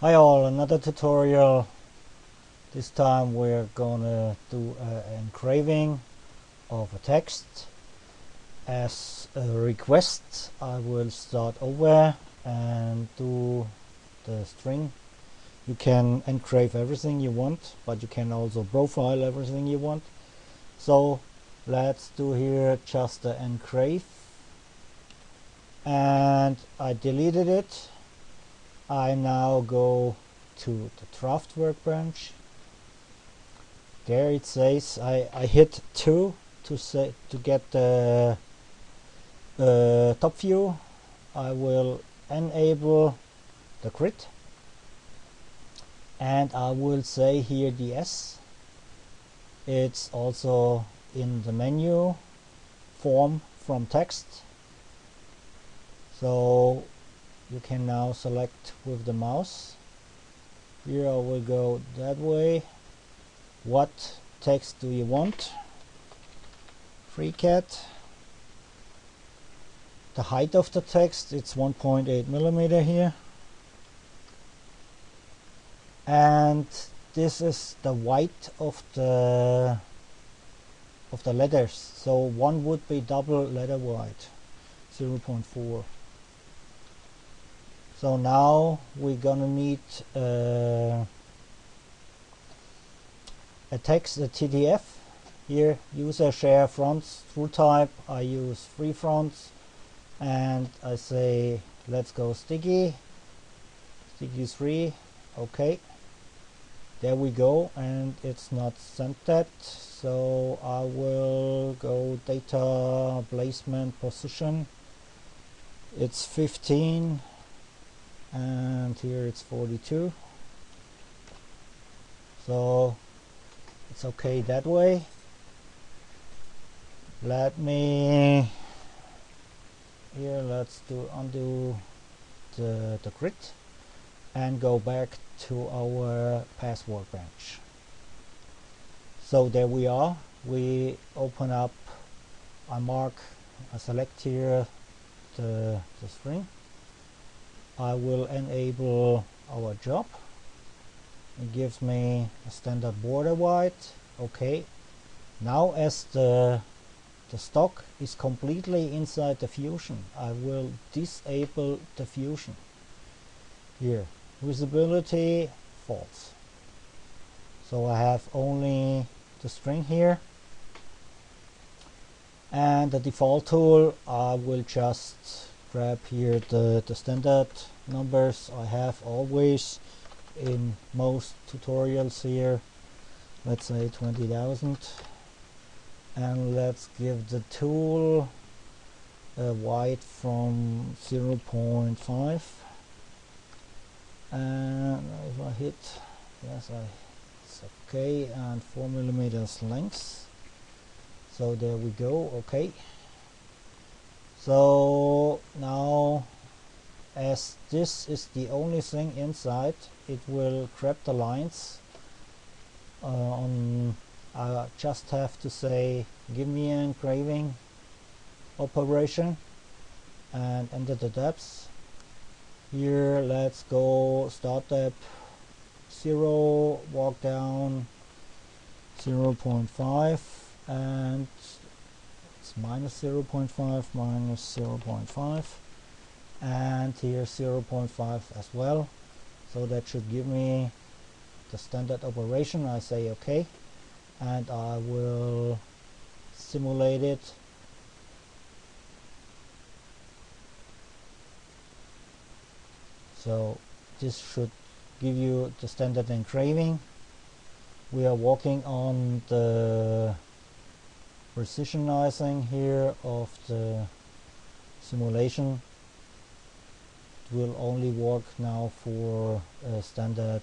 Hi all, another tutorial. This time we're gonna do an engraving of a text. As a request, I will start over and do the string. You can engrave everything you want, but you can also profile everything you want. So let's do here just the engrave, and I deleted it. I now go to the draft workbench. There it says I hit 2 to get the top view. I will enable the grid, and I will say here the S. It's also in the menu form from text, so you can now select with the mouse. Here I will go that way. What text do you want? FreeCAD. The height of the text, it's 1.8 millimeter here. And this is the weight of the letters. So one would be double letter weight, 0.4. So now we're gonna need a text, a TTF. Here, user share fronts through type. I use free fronts, and I say let's go sticky 3. Okay, there we go, and it's not sent that, so I will go data placement position. It's 15. And here it's 42, so it's okay that way. Let's undo the grid and go back to our path workbench. So there we are. We open up, I select here the string. I will enable our job. It gives me a standard border weight. Okay. Now as the stock is completely inside the fusion, I will disable the fusion. Here, visibility false. So I have only the string here. And the default tool, I will just grab here the standard numbers I have always in most tutorials here. Let's say 20,000, and let's give the tool a weight from 0.5, and if I hit yes, it's okay, and 4 millimeters length. So there we go. Okay. So now, as this is the only thing inside, it will grab the lines. I just have to say give me an engraving operation and enter the depths. Here let's go start depth 0, walk down 0.5, and it's minus 0.5, minus 0.5, and here 0.5 as well. So that should give me the standard operation. I say okay, and I will simulate it. So this should give you the standard engraving. We are working on the precisionizing here of the simulation. It will only work now for a standard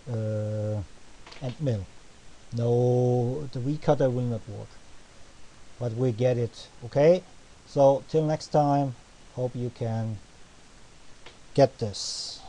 end mill. No, the V-cutter will not work, but we get it. Okay, so till next time, hope you can get this.